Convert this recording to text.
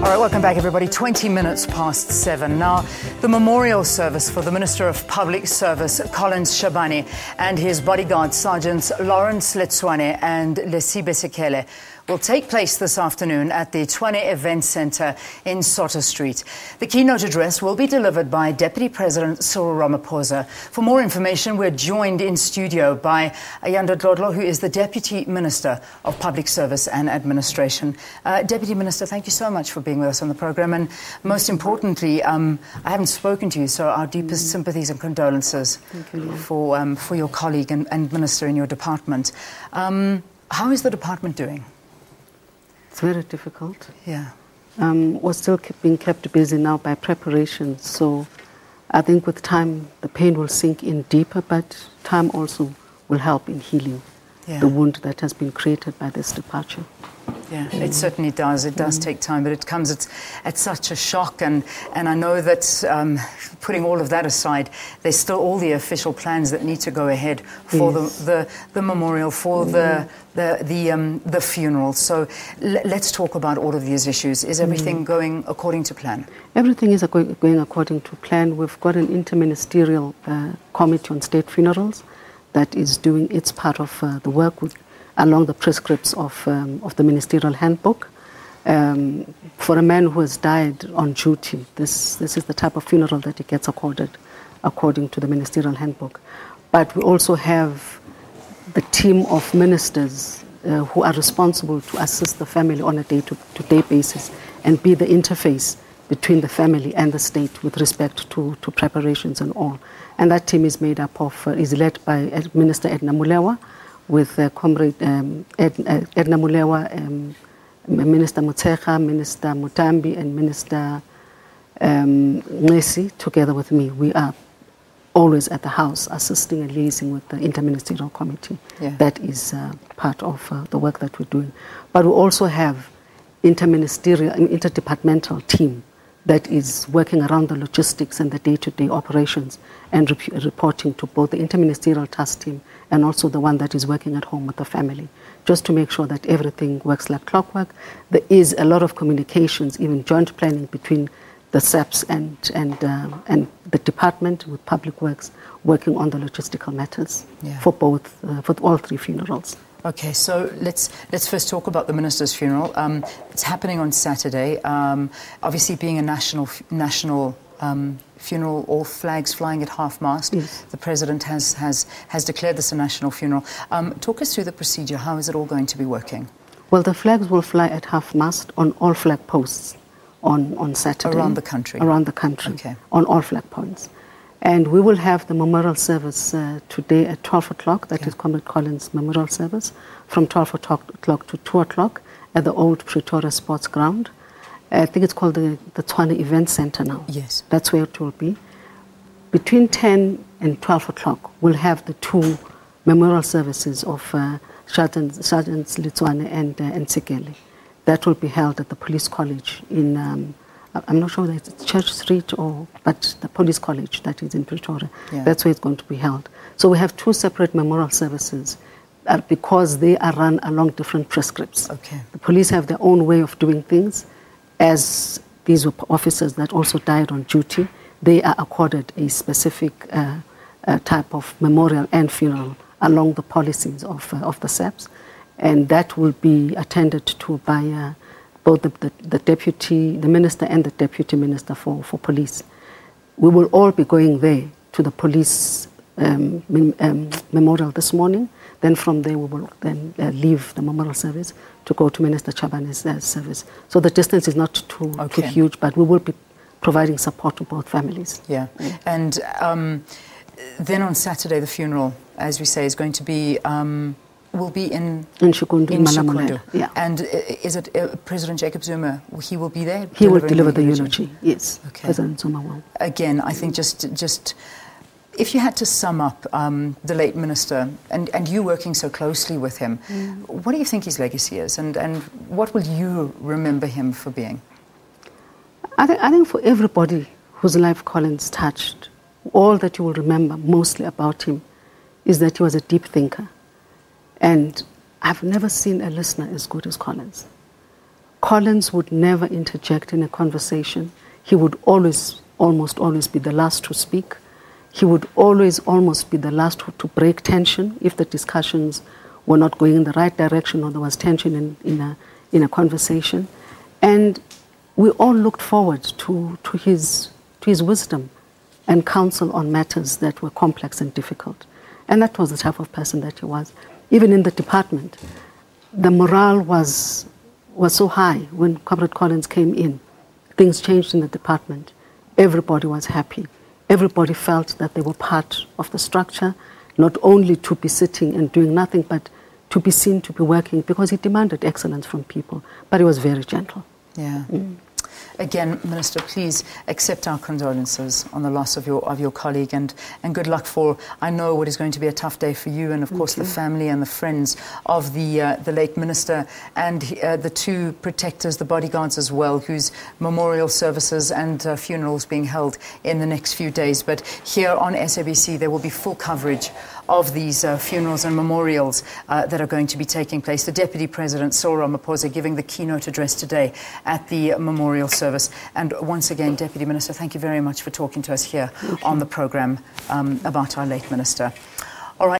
All right, welcome back, everybody. 20 minutes past 7. Now, the memorial service for the Minister of Public Service, Collins Chabane, and his bodyguard, Sergeants Lawrence Lentsoane and Lesiba Sekele, will take place this afternoon at the Tshwane Events Centre in Soutter Street. The keynote address will be delivered by Deputy President Cyril Ramaphosa. For more information, we're joined in studio by Ayanda Dlodlo, who is the Deputy Minister of Public Service and Administration. Deputy Minister, thank you so much for being with us on the programme. And most importantly, I haven't spoken to you, so our deepest sympathies and condolences for your colleague and Minister in your department. How is the department doing? It's very difficult. Yeah. We're still being kept busy now by preparations. So I think with time, the pain will sink in deeper, but time also will help in healing the wound that has been created by this departure. Yeah, it certainly does. It does take time, but it comes at such a shock. And I know that putting all of that aside, there's still all the official plans that need to go ahead for the memorial, for the funeral. So let's talk about all of these issues. Is everything going according to plan? Everything is going according to plan. We've got an interministerial committee on state funerals that is doing its part of the work along the prescripts of the ministerial handbook. For a man who has died on duty, this is the type of funeral that he gets accorded according to the ministerial handbook. But we also have the team of ministers who are responsible to assist the family on a day-to-day basis and be the interface between the family and the state with respect to preparations and all. And that team is made up of, is led by Minister Edna Molewa, with Comrade Edna Molewa, Minister Mutsecha, Minister Mutambi, and Minister Ngesi, together with me. We are always at the house assisting and liaising with the interministerial committee. That is part of the work that we're doing. But we also have interdepartmental team that is working around the logistics and the day-to-day operations and reporting to both the interministerial task team and also the one that is working at home with the family, just to make sure that everything works like clockwork. There is a lot of communications, even joint planning between the SABC and the department with public works, working on the logistical matters for all three funerals. Okay, so let's first talk about the minister's funeral. It's happening on Saturday. Obviously, being a national funeral, all flags flying at half-mast. The president has declared this a national funeral. Talk us through the procedure. How is it all going to be working? Well, the flags will fly at half-mast on all flag posts on Saturday. Around the country? Around the country, on all flag points. And we will have the memorial service today at 12 o'clock. That is Comrade Collins' memorial service, from 12 o'clock to 2 o'clock at the old Pretoria Sports Ground. I think it's called the Tshwane Events Centre now. Yes. That's where it will be. Between 10 and 12 o'clock, we'll have the two memorial services of Sergeants Lentsoane and Sekele. That will be held at the Police College in... I'm not sure that it's Church Street but the Police College that is in Pretoria. That's where it's going to be held. So we have two separate memorial services because they are run along different prescripts. The police have their own way of doing things. As these were officers that also died on duty, they are accorded a specific type of memorial and funeral along the policies of the SABC. And that will be attended to by both the minister and the deputy minister for police. We will all be going there to the police memorial this morning. Then from there we will then leave the memorial service to go to Minister Chabane's service. So the distance is not too huge, but we will be providing support to both families. And then on Saturday the funeral, as we say, is going to be... will be in Shikundu. And is it President Jacob Zuma? He will be there? He will deliver the eulogy, yes. President Zuma will. Again, I think just if you had to sum up the late minister, and you working so closely with him, what do you think his legacy is? And what will you remember him for being? I think for everybody whose life Collins touched, all that you will remember mostly about him is that he was a deep thinker. And I've never seen a listener as good as Collins. Collins would never interject in a conversation. He would always, almost always be the last to speak. He would always almost be the last to break tension if the discussions were not going in the right direction or there was tension in a conversation. And we all looked forward to his wisdom and counsel on matters that were complex and difficult. And that was the type of person that he was. Even in the department, the morale was so high when Comrade Collins came in. Things changed in the department. Everybody was happy. Everybody felt that they were part of the structure, not only to be sitting and doing nothing, but to be seen, to be working, because he demanded excellence from people. But he was very gentle. Yeah. Again, Minister, please accept our condolences on the loss of your colleague, and good luck for, I know, what is going to be a tough day for you and, of course, the family and the friends of the late Minister, and the two protectors, the bodyguards as well, whose memorial services and funerals being held in the next few days. But here on SABC, there will be full coverage of these funerals and memorials that are going to be taking place. The Deputy President Cyril Ramaphosa giving the keynote address today at the memorial service. And once again, Deputy Minister, thank you very much for talking to us here on the programme about our late Minister. All right.